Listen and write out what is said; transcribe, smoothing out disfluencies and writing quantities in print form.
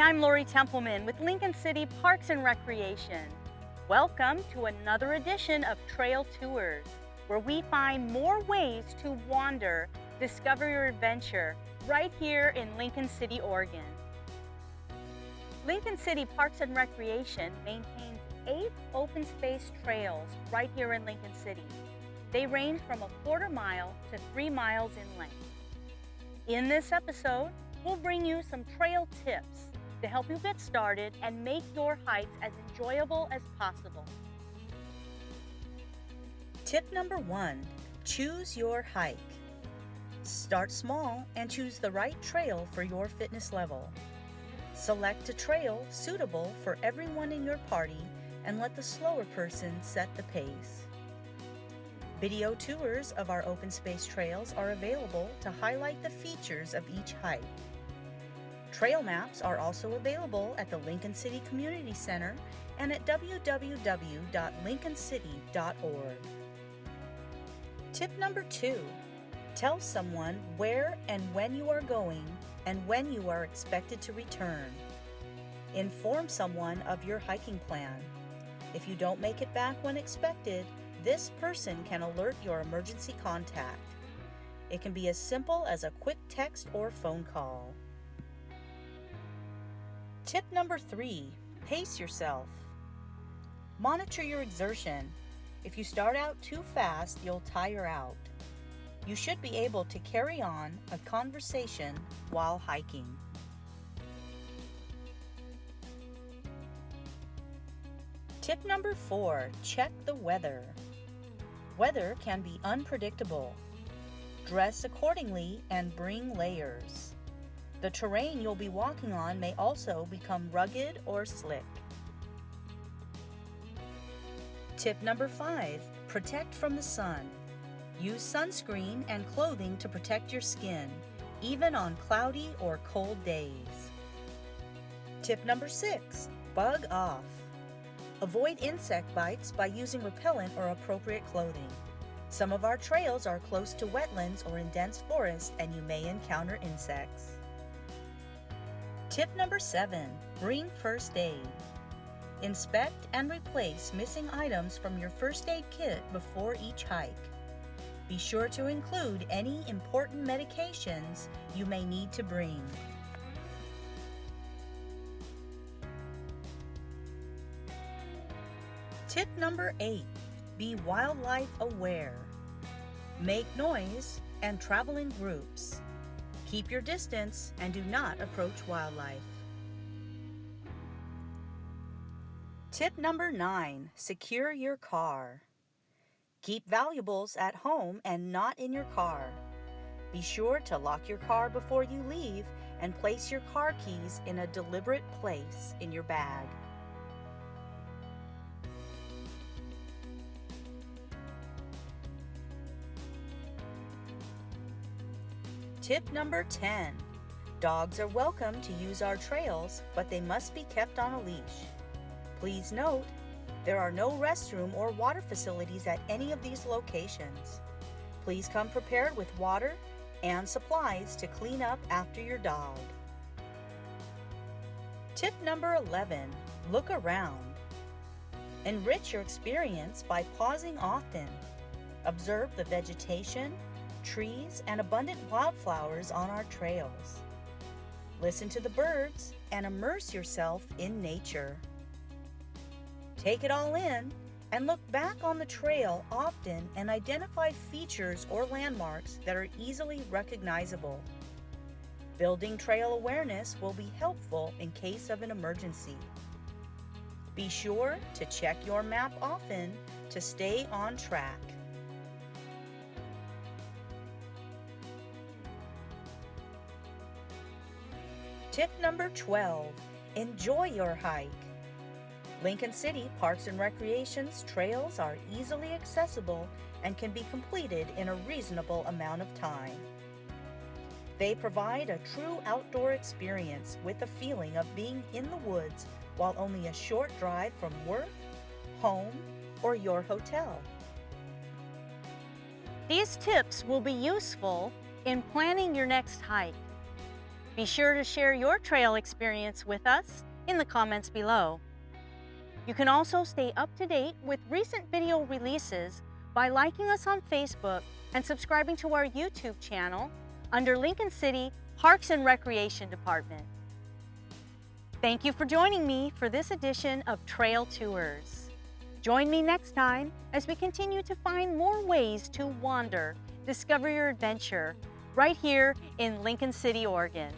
I'm Lori Templeman with Lincoln City Parks and Recreation. Welcome to another edition of Trail Tours, where we find more ways to wander, discover your adventure right here in Lincoln City, Oregon. Lincoln City Parks and Recreation maintains 8 open space trails right here in Lincoln City. They range from a quarter mile to 3 miles in length. In this episode, we'll bring you some trail tips to help you get started and make your hikes as enjoyable as possible. Tip number 1, choose your hike. Start small and choose the right trail for your fitness level. Select a trail suitable for everyone in your party and let the slower person set the pace. Video tours of our open space trails are available to highlight the features of each hike. Trail maps are also available at the Lincoln City Community Center and at www.lincolncity.org. Tip number 2, tell someone where and when you are going and when you are expected to return. Inform someone of your hiking plan. If you don't make it back when expected, this person can alert your emergency contact. It can be as simple as a quick text or phone call. Tip number 3, pace yourself. Monitor your exertion. If you start out too fast, you'll tire out. You should be able to carry on a conversation while hiking. Tip number 4, check the weather. Weather can be unpredictable. Dress accordingly and bring layers. The terrain you'll be walking on may also become rugged or slick. Tip number 5, protect from the sun. Use sunscreen and clothing to protect your skin, even on cloudy or cold days. Tip number 6, bug off. Avoid insect bites by using repellent or appropriate clothing. Some of our trails are close to wetlands or in dense forest, and you may encounter insects. Tip number 7, bring first aid. Inspect and replace missing items from your first aid kit before each hike. Be sure to include any important medications you may need to bring. Tip number 8, be wildlife aware. Make noise and travel in groups. Keep your distance and do not approach wildlife. Tip number 9, secure your car. Keep valuables at home and not in your car. Be sure to lock your car before you leave and place your car keys in a deliberate place in your bag. Tip number 10, dogs are welcome to use our trails, but they must be kept on a leash. Please note, there are no restroom or water facilities at any of these locations. Please come prepared with water and supplies to clean up after your dog. Tip number 11, look around. Enrich your experience by pausing often. Observe the vegetation, trees, and abundant wildflowers on our trails. Listen to the birds and immerse yourself in nature. Take it all in and look back on the trail often and identify features or landmarks that are easily recognizable. Building trail awareness will be helpful in case of an emergency. Be sure to check your map often to stay on track. Tip number 12, enjoy your hike. Lincoln City Parks and Recreation's trails are easily accessible and can be completed in a reasonable amount of time. They provide a true outdoor experience with a feeling of being in the woods while only a short drive from work, home, or your hotel. These tips will be useful in planning your next hike. Be sure to share your trail experience with us in the comments below. You can also stay up to date with recent video releases by liking us on Facebook and subscribing to our YouTube channel under Lincoln City Parks and Recreation Department. Thank you for joining me for this edition of Trail Tours. Join me next time as we continue to find more ways to wander, discover your adventure, right here in Lincoln City, Oregon.